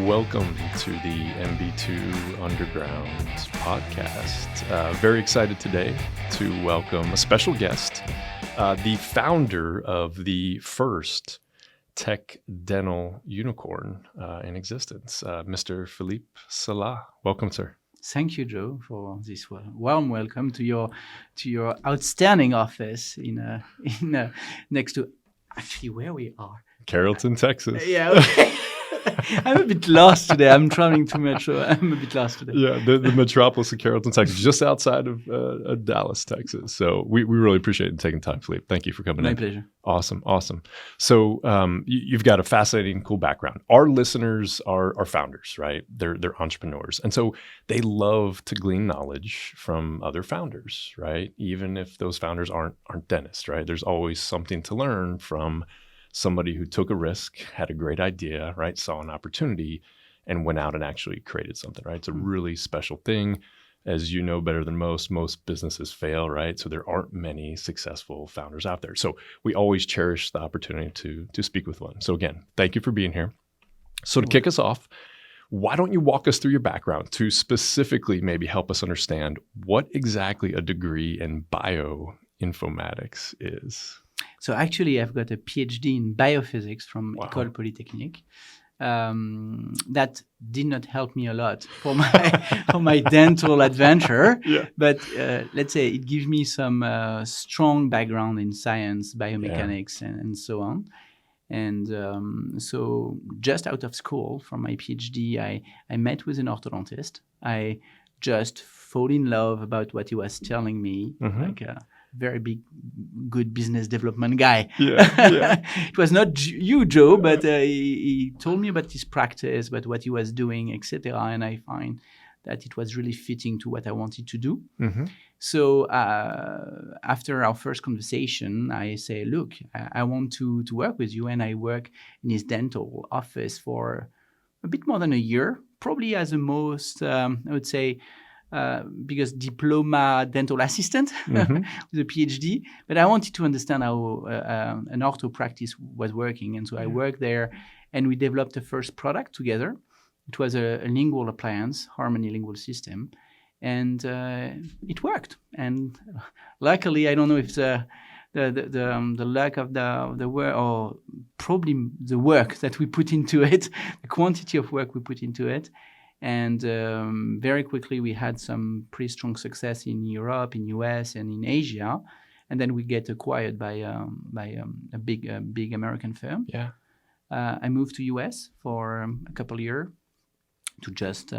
welcome to the MB2 Underground podcast. Very excited today to welcome a special guest, the founder of the first tech dental unicorn in existence, Mr. Philippe Salah. Welcome, sir. Thank you, Joe, for this warm welcome to your outstanding office in next to actually where we are. Carrollton, Texas. Yeah, okay. I'm a bit lost today. I'm traveling too much, so I'm a bit lost today. Yeah, the metropolis of Carrollton, Texas, just outside of Dallas, Texas. So we really appreciate you taking time, Philippe. Thank you for coming in. My pleasure. Awesome. So you've got a fascinating, cool background. Our listeners are founders, right? They're entrepreneurs. And so they love to glean knowledge from other founders, right? Even if those founders aren't dentists, right? There's always something to learn from somebody who took a risk, had a great idea, right? Saw an opportunity and went out and actually created something, right? It's a really special thing. As you know better than most businesses fail, right? So there aren't many successful founders out there. So we always cherish the opportunity to speak with one. So again, thank you for being here. So to kick us off, why don't you walk us through your background to specifically maybe help us understand what exactly a degree in bioinformatics is? So actually, I've got a PhD in biophysics from École Polytechnique. That did not help me a lot for my dental adventure. Yeah. But let's say it gives me some strong background in science, biomechanics, and so on. And so just out of school from my PhD, I met with an orthodontist. I just fall in love about what he was telling me, like very good business development guy. Yeah. It was not you, Joe, but he told me about his practice, about what he was doing, etc. And I find that it was really fitting to what I wanted to do. So after our first conversation, I say, look, I want to work with you. And I work in his dental office for a bit more than a year, probably as the most, I would say, biggest diploma dental assistant with a PhD, but I wanted to understand how an ortho practice was working. And so I worked there and we developed the first product together. It was a lingual appliance, Harmony lingual system, and it worked. And luckily, I don't know if the luck of the work, or probably the work that we put into it, the quantity of work we put into it. And very quickly, we had some pretty strong success in Europe, in US, and in Asia. And then we get acquired by a big American firm. Yeah. I moved to US for a couple of years to just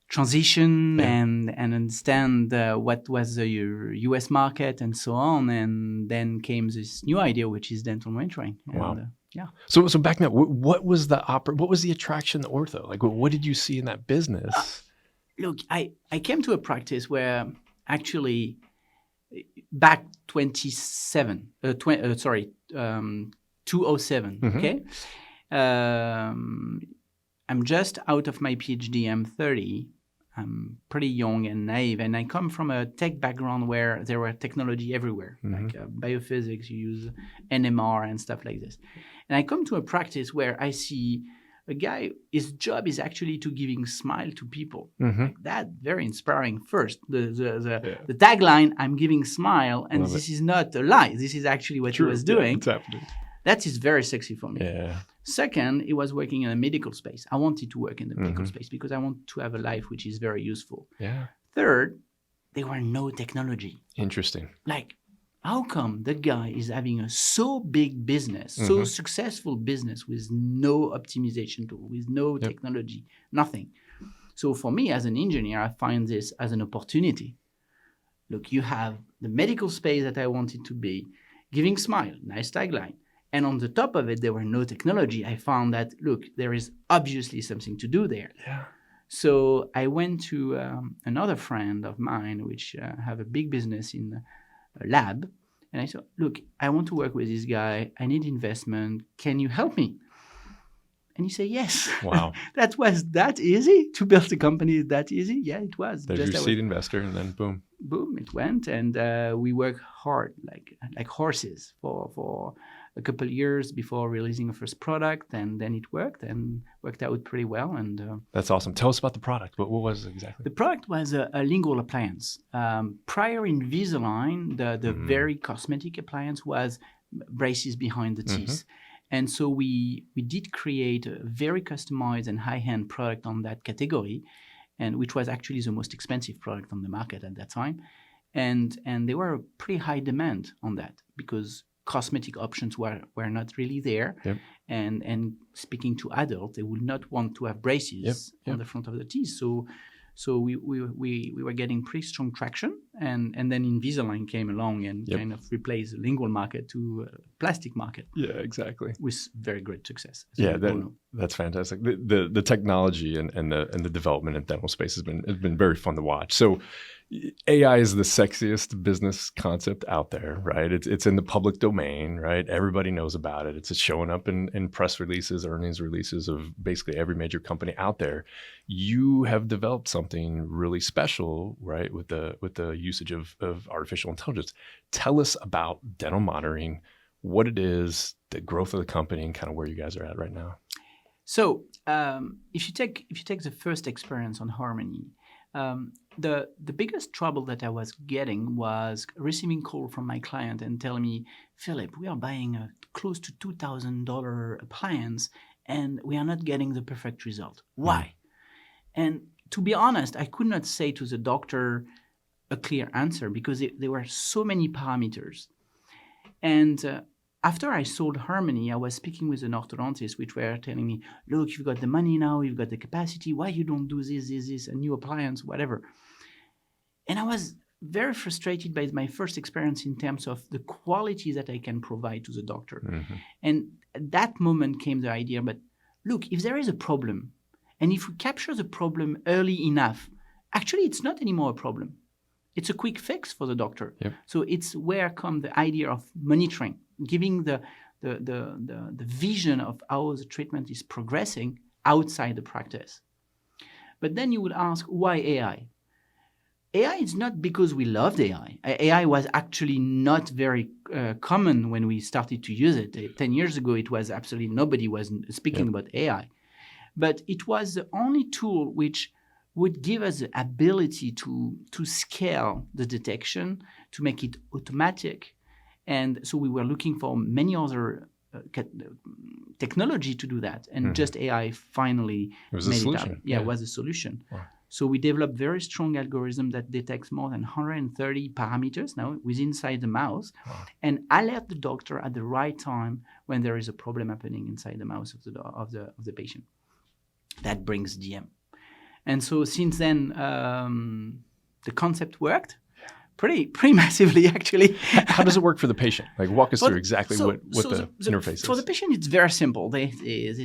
transition and understand what was the US market and so on. And then came this new idea, which is dental monitoring. Wow. And, yeah. So back now, what was the attraction to ortho? Like, what did you see in that business? Look, I came to a practice where actually back 207, okay? I'm just out of my PhD. I'm 30. I'm pretty young and naive, and I come from a tech background where there were technology everywhere, like biophysics, you use NMR and stuff like this. And I come to a practice where I see a guy, his job is actually to giving smile to people. Like that, very inspiring. First, the tagline, I'm giving smile, and this is not a lie. This is actually what he was doing. Yeah, it's happening. That is very sexy for me. Yeah. Second, he was working in a medical space. I wanted to work in the medical space because I want to have a life which is very useful. Yeah. Third, there were no technology. Interesting. Like, how come the guy is having a so big business, so successful business with no optimization tool, with no technology, nothing? So for me as an engineer, I find this as an opportunity. Look, you have the medical space that I wanted to be, giving smile, nice tagline. And on the top of it, there were no technology. I found that, look, there is obviously something to do there. Yeah. So I went to another friend of mine, which have a big business in a lab. And I said, look, I want to work with this guy. I need investment. Can you help me? And he said, yes. Wow. That was that easy to build a company that easy? Yeah, it was. There's your seed investor, and then boom. boom, it went, and we worked hard, like horses, for a couple of years before releasing a first product, and then it worked out pretty well. And that's awesome. Tell us about the product. What was it exactly? The product was a lingual appliance. Prior Invisalign, the very cosmetic appliance was braces behind the teeth. And so we did create a very customized and high-end product on that category, and which was actually the most expensive product on the market at that time. And there were a pretty high demand on that because cosmetic options were not really there. Yep. And speaking to adults, they would not want to have braces on the front of the teeth. So we were getting pretty strong traction, and then Invisalign came along and kind of replaced the lingual market to a plastic market. Yeah, exactly. With very great success. Yeah, that's fantastic. The technology and the development in dental space has been very fun to watch. So AI is the sexiest business concept out there, right? It's in the public domain, right? Everybody knows about it. It's showing up in press releases, earnings releases of basically every major company out there. You have developed something really special, right, with the usage of artificial intelligence. Tell us about dental monitoring, what it is, the growth of the company, and kind of where you guys are at right now. So if you take the first experience on Harmony, the biggest trouble that I was getting was receiving call from my client and telling me, Philippe, we are buying a close to $2,000 appliance and we are not getting the perfect result. Why? And to be honest, I could not say to the doctor a clear answer because there were so many parameters. And after I sold Harmony, I was speaking with an orthodontist, which were telling me, look, you've got the money now, you've got the capacity, why you don't do this, a new appliance, whatever. And I was very frustrated by my first experience in terms of the quality that I can provide to the doctor. And at that moment came the idea, but look, if there is a problem, and if we capture the problem early enough, actually it's not anymore a problem. It's a quick fix for the doctor. Yep. So it's where come the idea of monitoring, giving the vision of how the treatment is progressing outside the practice. But then you would ask, why AI? AI is not because we loved AI. AI was actually not very common when we started to use it. 10 years ago, it was absolutely nobody was speaking about AI. But it was the only tool which would give us the ability to scale the detection, to make it automatic. And so we were looking for many other technology to do that. And just AI finally made it happen. Yeah, it was a solution. Wow. So we developed very strong algorithm that detects more than 130 parameters now inside the mouth, and alert the doctor at the right time when there is a problem happening inside the mouth of the patient. That brings DM. And so since then, the concept worked pretty massively, actually. How does it work for the patient? Like, walk us through exactly what the interface is. For the patient, it's very simple. They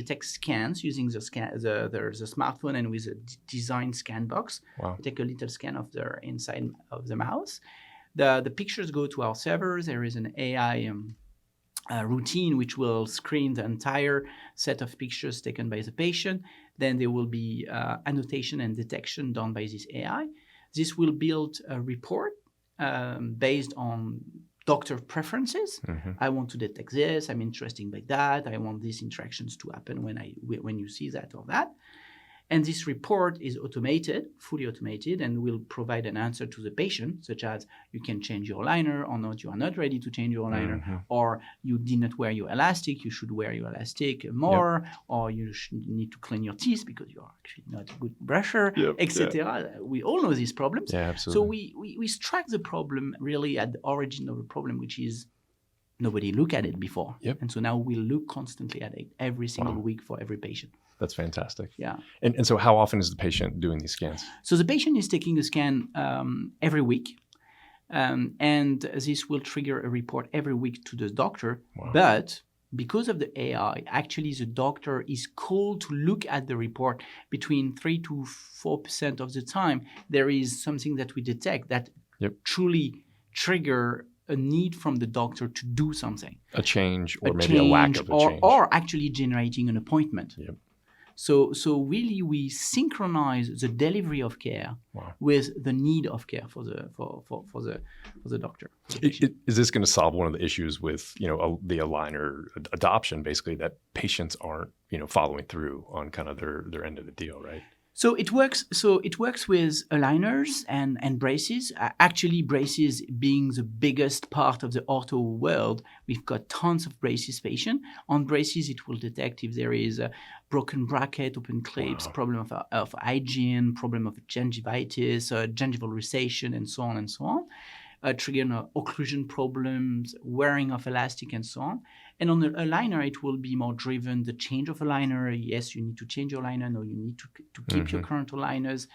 take scans using the smartphone and with a design scan box. Wow. They take a little scan of the inside of the mouth. The pictures go to our servers. There is an AI routine which will screen the entire set of pictures taken by the patient. Then there will be annotation and detection done by this AI. This will build a report based on doctor preferences. I want to detect this. I'm interested by that. I want these interactions to happen when you see that or that. And this report is automated, fully automated, and will provide an answer to the patient, such as you can change your liner or not, you are not ready to change your liner, or you did not wear your elastic, you should wear your elastic more, or you need to clean your teeth because you are actually not a good brusher, etc. We all know these problems. Yeah, absolutely. So we struck the problem really at the origin of the problem, which is nobody looked at it before. And so now we look constantly at it every single week for every patient. That's fantastic. Yeah. And so how often is the patient doing these scans? So the patient is taking a scan every week. And this will trigger a report every week to the doctor. Wow. But because of the AI, actually the doctor is called to look at the report between 3 to 4% of the time. There is something that we detect that truly trigger a need from the doctor to do something. A change or maybe a lack of a change. Or actually generating an appointment. So really we synchronize the delivery of care with the need of care for the doctor. For the Is this going to solve one of the issues with, the aligner adoption, basically, that patients aren't, following through on kind of their end of the deal, right? So it works. So it works with aligners and braces. Actually, braces being the biggest part of the ortho world, we've got tons of braces patients. On braces, it will detect if there is a broken bracket, open clips, problem of hygiene, problem of gingivitis, gingival recession, and so on and so on. Trigger occlusion problems, wearing of elastic, and so on. And on the aligner, it will be more driven the change of aligner. Yes, you need to change your aligner. No, you need to keep your current aligners,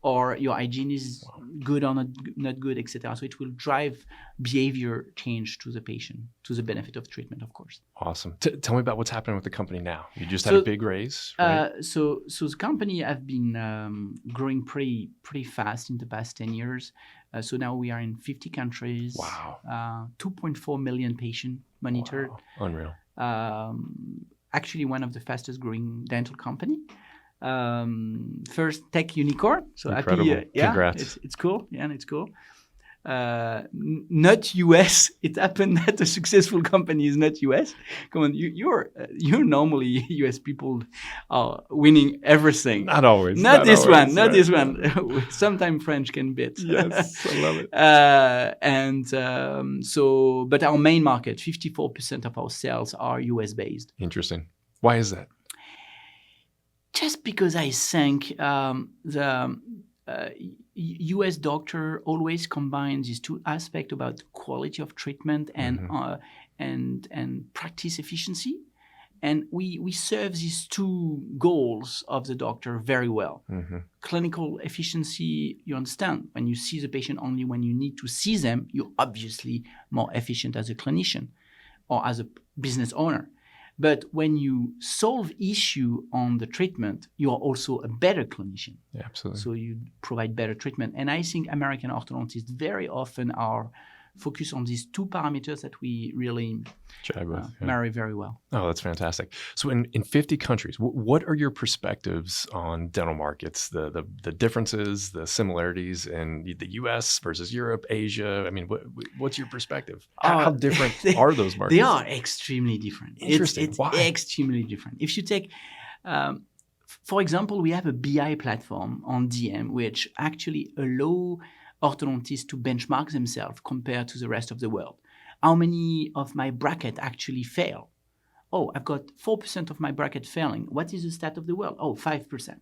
or your hygiene is good or not good, etc. So it will drive behavior change to the patient, to the benefit of treatment, of course. Awesome. Tell me about what's happening with the company now. You just had a big raise, right? So the company have been growing pretty fast in the past 10 years. So now we are in 50 countries. Wow. 2.4 million patients monitored. Wow. Unreal. Actually, one of the fastest growing dental company. First tech unicorn. So incredible. Happy. Congrats. It's cool. Yeah, it's cool. Not US. It happened that a successful company is not US. Come on, you're normally US people are winning everything. Not always. Not this always, one. Not this one. Sometimes French can beat. Yes, I love it. But our main market, 54% of our sales are US based. Interesting. Why is that? Just because I think the U.S. doctor always combines these two aspects about quality of treatment and practice efficiency, and we serve these two goals of the doctor very well. Clinical efficiency, you understand, when you see the patient only when you need to see them, you're obviously more efficient as a clinician or as a business owner. But when you solve issue on the treatment, you are also a better clinician. Yeah, absolutely. So you provide better treatment. And I think American orthodontists very often are focused on these two parameters that we really marry very well. Oh, that's fantastic. So in 50 countries, what are your perspectives on dental markets, the differences, the similarities in the US versus Europe, Asia? I mean, what's your perspective? How different are those markets? They are extremely different. Interesting. It's Why? extremely different. If you take, for example, we have a BI platform on DM, which actually allow orthodontists to benchmark themselves compared to the rest of the world. How many of my bracket actually fail? Oh, I've got 4% of my bracket failing. What is the stat of the world? Oh, 5%.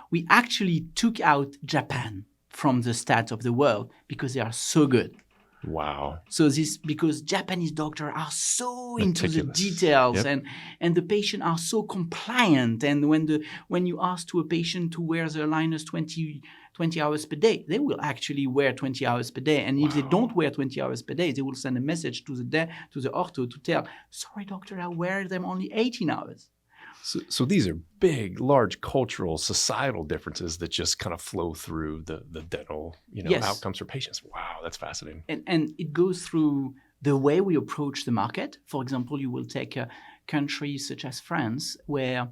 We actually took out Japan from the stats of the world because they are so good. Wow. So this because Japanese doctors are so into the details and the patient are so compliant. And when you ask to a patient to wear the aligners 20 hours per day, they will actually wear 20 hours per day. And if they don't wear 20 hours per day, they will send a message to the ortho to tell, sorry, doctor, I wear them only 18 hours. So these are big, large cultural, societal differences that just kind of flow through the dental, outcomes for patients. Wow, that's fascinating. And it goes through the way we approach the market. For example, you will take a country such as France, where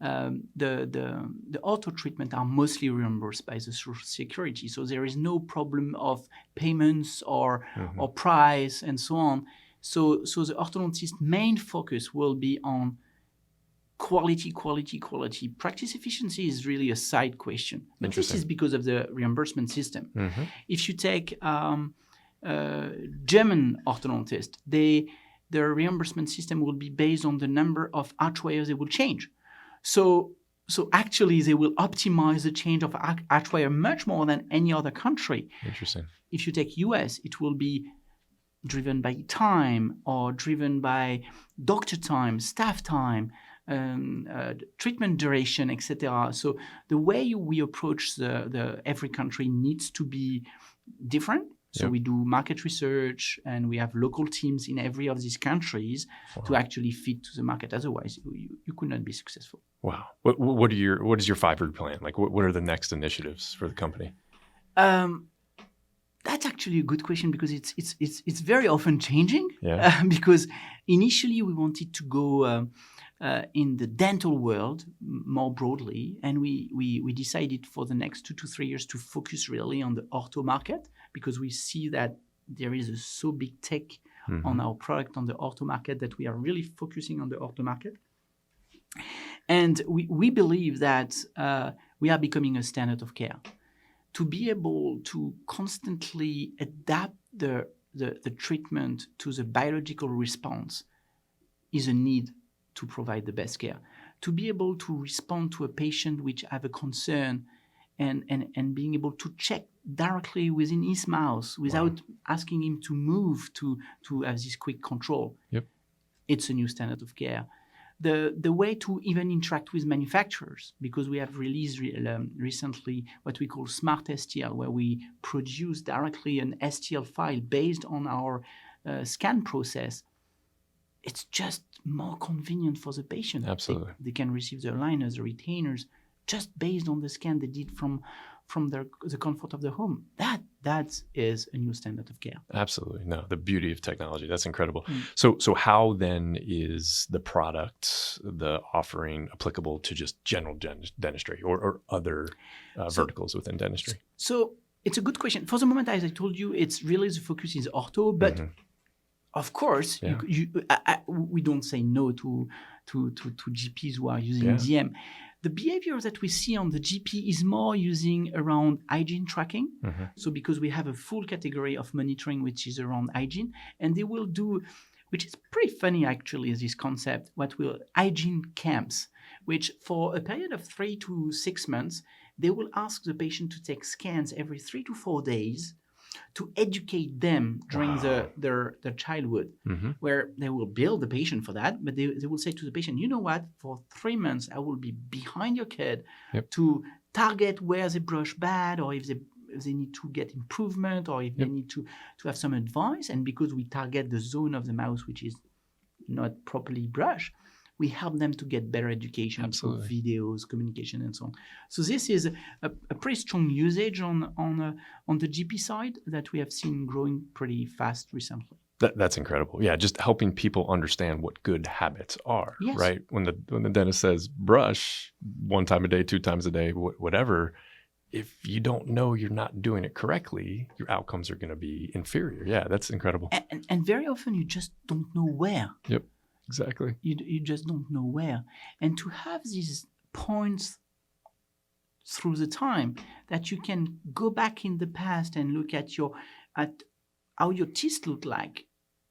the ortho treatment are mostly reimbursed by the Social Security. So there is no problem of payments or price and so on. So the orthodontist main focus will be on quality. Practice efficiency is really a side question. But this is because of the reimbursement system. If you take German orthodontist, their reimbursement system will be based on the number of archwires they will change. So actually, they will optimize the change of archwire much more than any other country. Interesting. If you take US, it will be driven by time or driven by doctor time, staff time, treatment duration, etc. So the way we approach the every country needs to be different. So we do market research and we have local teams in every of these countries to actually fit to the market. Otherwise, you could not be successful. Wow. What is your 5-year plan? Like, what are the next initiatives for the company? That's actually a good question because it's very often changing. Yeah. Because initially we wanted to go in the dental world more broadly, and we decided for the next 2 to 3 years to focus really on the ortho market, because we see that there is a so big take on our product on the ortho market that we are really focusing on the ortho market. And we believe that we are becoming a standard of care. To be able to constantly adapt the treatment to the biological response is a need to provide the best care. To be able to respond to a patient which have a concern and being able to check directly within his mouth without asking him to move to have this quick control. Yep. It's a new standard of care. The way to even interact with manufacturers, because we have released recently what we call Smart STL, where we produce directly an STL file based on our scan process. It's just more convenient for the patient. Absolutely. They can receive the aligners, the retainers, just based on the scan they did from the comfort of the home. That is a new standard of care. Absolutely. No, the beauty of technology. That's incredible. So how then is the product, the offering applicable to just general dentistry or other verticals within dentistry? So it's a good question. For the moment, as I told you, it's really the focus is ortho, but of course, we don't say no to GPs who are using DM. The behavior that we see on the GP is more using around hygiene tracking. So because we have a full category of monitoring, which is around hygiene, and they will do, which is pretty funny actually, this concept, what will hygiene camps, which for a period of 3 to 6 months, they will ask the patient to take scans every 3 to 4 days to educate them during their childhood, where they will bill the patient for that, but they will say to the patient, you know what, for 3 months, I will be behind your kid to target where they brush bad, or if they need to get improvement, or if they need to have some advice. And because we target the zone of the mouth which is not properly brushed, we help them to get better education through videos, communication, and so on. So this is a pretty strong usage on the GP side that we have seen growing pretty fast recently. That's incredible. Yeah, just helping people understand what good habits are, right? When the dentist says brush 1 time a day, 2 times a day, whatever, if you don't know you're not doing it correctly, your outcomes are going to be inferior. Yeah, that's incredible. And very often you just don't know where. Yep. Exactly. You just don't know where. And to have these points through the time that you can go back in the past and look at how your teeth look like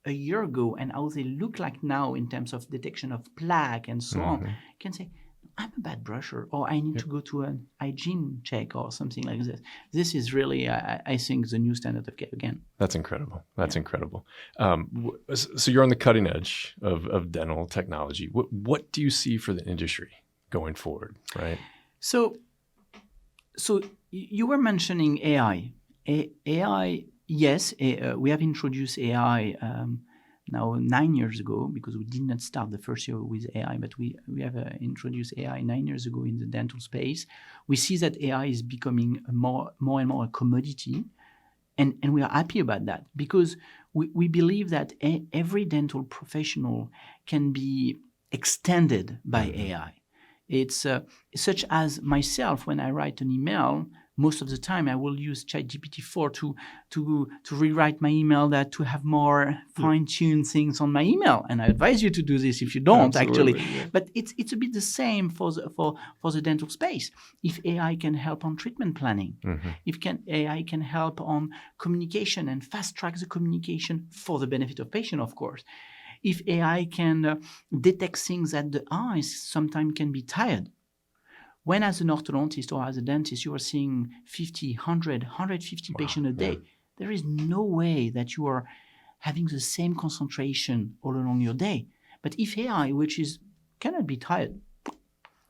a year ago and how they look like now in terms of detection of plaque and so on, you can say, I'm a bad brusher, or I need to go to an hygiene check or something like this. This is really, I think, the new standard of care again. That's incredible. That's incredible. So you're on the cutting edge of dental technology. What do you see for the industry going forward, right? So you were mentioning AI. AI, yes, we have introduced AI now 9 years ago, because we did not start the first year with AI, but we have introduced AI 9 years ago in the dental space. We see that AI is becoming more and more a commodity, and we are happy about that, because we believe that every dental professional can be extended by AI. It's such as myself, when I write an email, most of the time I will use ChatGPT-4 to rewrite my email, to have more fine-tuned things on my email. And I advise you to do this if you don't, actually. Yeah. But it's a bit the same for the dental space. If AI can help on treatment planning, if AI can help on communication and fast-track the communication for the benefit of patient, of course. If AI can detect things that the eyes sometimes can be tired. When as an orthodontist or as a dentist, you are seeing 50, 100, 150 patients a day, there is no way that you are having the same concentration all along your day. But if AI, which cannot be tired,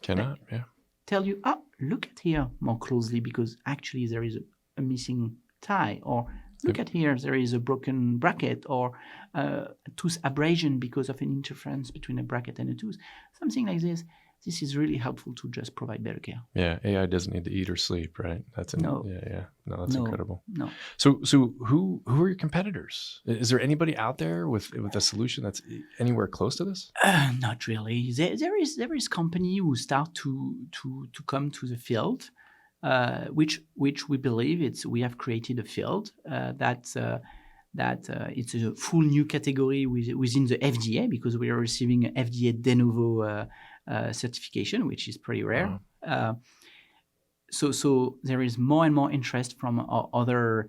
tell you, look at here more closely, because actually there is a missing tie, or look at here, there is a broken bracket, or a tooth abrasion because of an interference between a bracket and a tooth, something like this. this is really helpful to just provide better care. Yeah, AI doesn't need to eat or sleep, right? That's No. Yeah. No, that's incredible. No. So who are your competitors? Is there anybody out there with a solution that's anywhere close to this? Not really. There is company who start to come to the field, which we believe we have created a field that it's a full new category within the FDA, because we are receiving an FDA de novo certification, which is pretty rare. Wow. So there is more and more interest from our other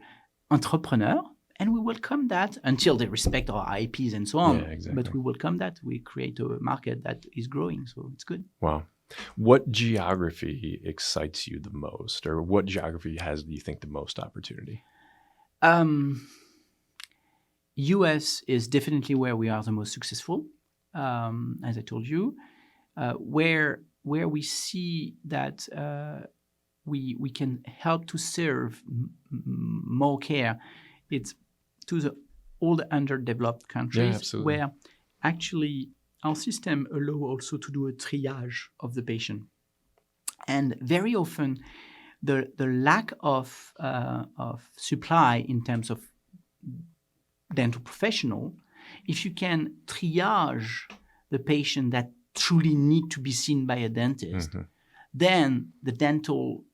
entrepreneurs, and we welcome that until they respect our IPs and so on. Yeah, exactly. But we welcome that. We create a market that is growing, so it's good. Wow. What geography excites you the most, or what geography do you think the most opportunity? US is definitely where we are the most successful, as I told you. Where we see that we can help to serve more care, it's to the old underdeveloped countries, where actually our system allows also to do a triage of the patient. And very often the lack of supply in terms of dental professional, if you can triage the patient that truly need to be seen by a dentist, then the dental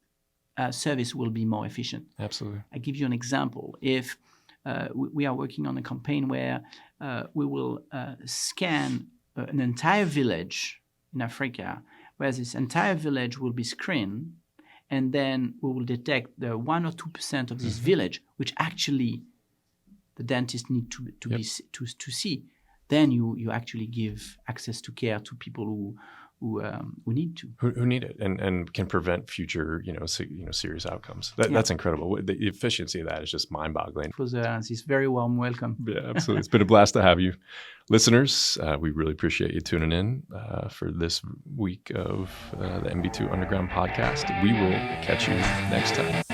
service will be more efficient. Absolutely. I give you an example. If we are working on a campaign where we will scan an entire village in Africa, where this entire village will be screened, and then we will detect the 1 or 2% of this village, which actually the dentist need to see. Then you actually give access to care to people who need to, who need it, and can prevent future serious outcomes. That's incredible. The efficiency of that is just mind-boggling. It was this very warm welcome. Yeah, absolutely. It's been a blast to have you, listeners. We really appreciate you tuning in for this week of the MB2 Underground podcast. We will catch you next time.